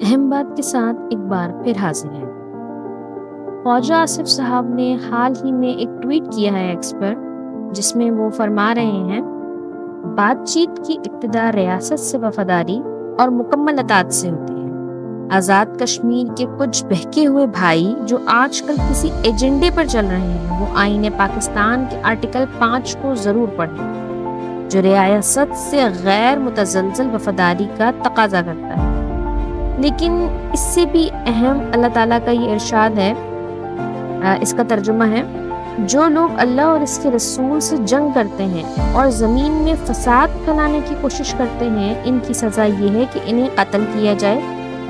اہم بات کے ساتھ ایک بار پھر حاضر ہیں۔ خواجہ آصف صاحب نے حال ہی میں ایک ٹویٹ کیا ہے ایکس پر، جس میں وہ فرما رہے ہیں بات چیت کی ابتدا ریاست سے وفاداری اور مکمل اطاعت سے ہوتی ہے۔ آزاد کشمیر کے کچھ بہکے ہوئے بھائی جو آج کل کسی ایجنڈے پر چل رہے ہیں، وہ آئین پاکستان کے آرٹیکل 5 کو ضرور پڑھیں، جو ریاست سے غیر متزلزل وفاداری کا تقاضا کرتا ہے۔ لیکن اس سے بھی اہم اللہ تعالیٰ کا یہ ارشاد ہے، اس کا ترجمہ ہے، جو لوگ اللہ اور اس کے رسول سے جنگ کرتے ہیں اور زمین میں فساد پھیلانے کی کوشش کرتے ہیں، ان کی سزا یہ ہے کہ انہیں قتل کیا جائے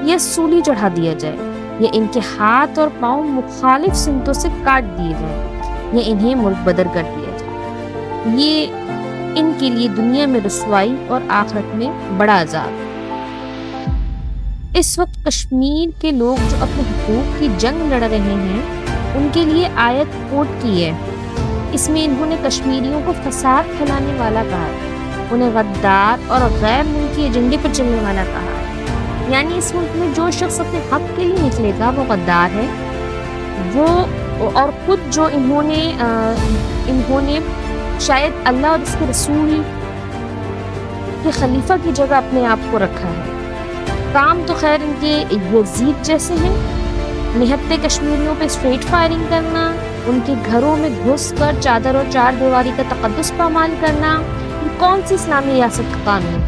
یا سولی چڑھا دیا جائے، یا ان کے ہاتھ اور پاؤں مخالف سمتوں سے کاٹ دیے جائیں، یا انہیں ملک بدر کر دیا جائے۔ یہ ان کے لیے دنیا میں رسوائی اور آخرت میں بڑا عذاب۔ اس وقت کشمیر کے لوگ جو اپنے حقوق کی جنگ لڑ رہے ہیں، ان کے لیے آیت کوٹ کی ہے۔ اس میں انہوں نے کشمیریوں کو فساد پھیلانے والا کہا، انہیں غدار اور غیر ملکی ایجنڈے پر چلنے والا کہا۔ یعنی اس ملک میں جو شخص اپنے حق کے لیے نکلے گا وہ غدار ہے۔ وہ اور خود جو انہوں نے شاید اللہ اور اس کے رسول کے خلیفہ کی جگہ اپنے آپ کو رکھا ہے۔ کام تو خیر ان کے یزید جیسے ہیں، نہتے کشمیریوں پہ اسٹریٹ فائرنگ کرنا، ان کے گھروں میں گھس کر چادر اور چار دیواری کا تقدس پامال کرنا، کون سی اسلامی ریاست کا قانون؟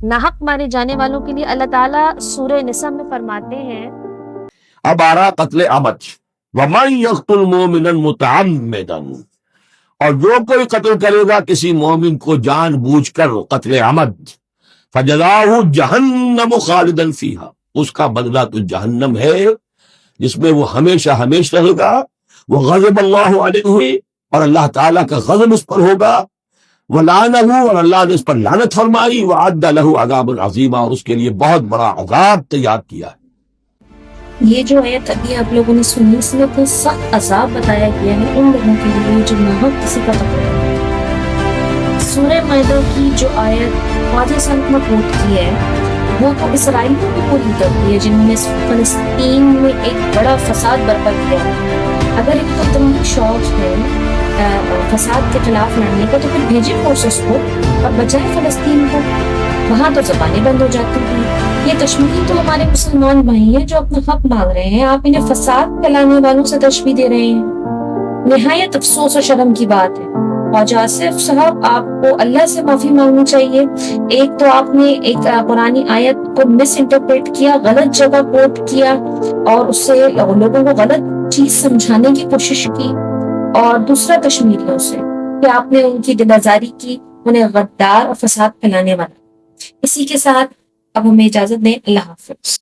ناحق مارے جانے والوں کے لیے اللہ تعالیٰ سورہ نساء میں فرماتے ہیں، اب آ رہا قتل عمد، وَمَن يَقْتُلْ مُؤْمِنًا مُتَعَمِّدًا، اور جو کوئی قتل کرے گا کسی مومن کو جان بوجھ کر قتل عمد، فَجَزَاؤُهُ جَهَنَّمُ خَالِدًا فِيهَا، اس کا بدلہ تو جہنم ہے جس میں وہ ہمیشہ ہمیشہ رہے گا۔ وَغَضِبَ اللَّهُ عَلَيْهِ، اور اللہ تعالیٰ کا غضب اس پر ہوگا، وَلَعَنَهُ، اور اللہ نے اس پر لعنت فرمائی، وَأَعَدَّ لَهُ عَذَابًا عَظِيمًا، اور اس کے لیے بہت بڑا عذاب تیار کیا ہے۔ یہ جو آیت ابھی آپ لوگوں نے سنی، اس میں تو سخت عذاب بتایا گیا ہے ان لوگوں کے لیے جو ناحق کسی کا قتل کرتے ہیں۔ سورہ مائدہ کی جو آیت خواجہ صاحب نے کوٹ کی ہے، وہ تو اسرائیلیوں کی پوری کرتی ہے جنہوں نے فلسطین میں ایک بڑا فساد برپا کیا۔ اگر ایک تو تمہیں شوق ہے فساد کے خلاف لڑنے کا، تو پھر بھیجے فورسز کو اور بچائے فلسطین کو۔ وہاں تو زبانیں بند ہو جاتی ہیں۔ یہ کشمیری تو ہمارے مسلمان بھائی ہیں جو اپنا حق مانگ رہے ہیں، آپ انہیں فساد پھیلانے والوں سے تشبیہ دے رہے ہیں۔ نہایت افسوس و شرم کی بات ہے۔ خواجہ آصف صاحب، آپ کو اللہ سے معافی مانگنی چاہیے۔ ایک تو آپ نے ایک قرآنی آیت کو مس انٹرپریٹ کیا، غلط جگہ کوٹ کیا اور اس سے لوگوں کو غلط چیز سمجھانے کی کوشش کی، اور دوسرا کشمیریوں سے کہ آپ نے ان کی دل آزاری کی، انہیں غدار اور فساد پھیلانے والا۔ اسی کے ساتھ اب ہمیں اجازت دیں، اللہ حافظ۔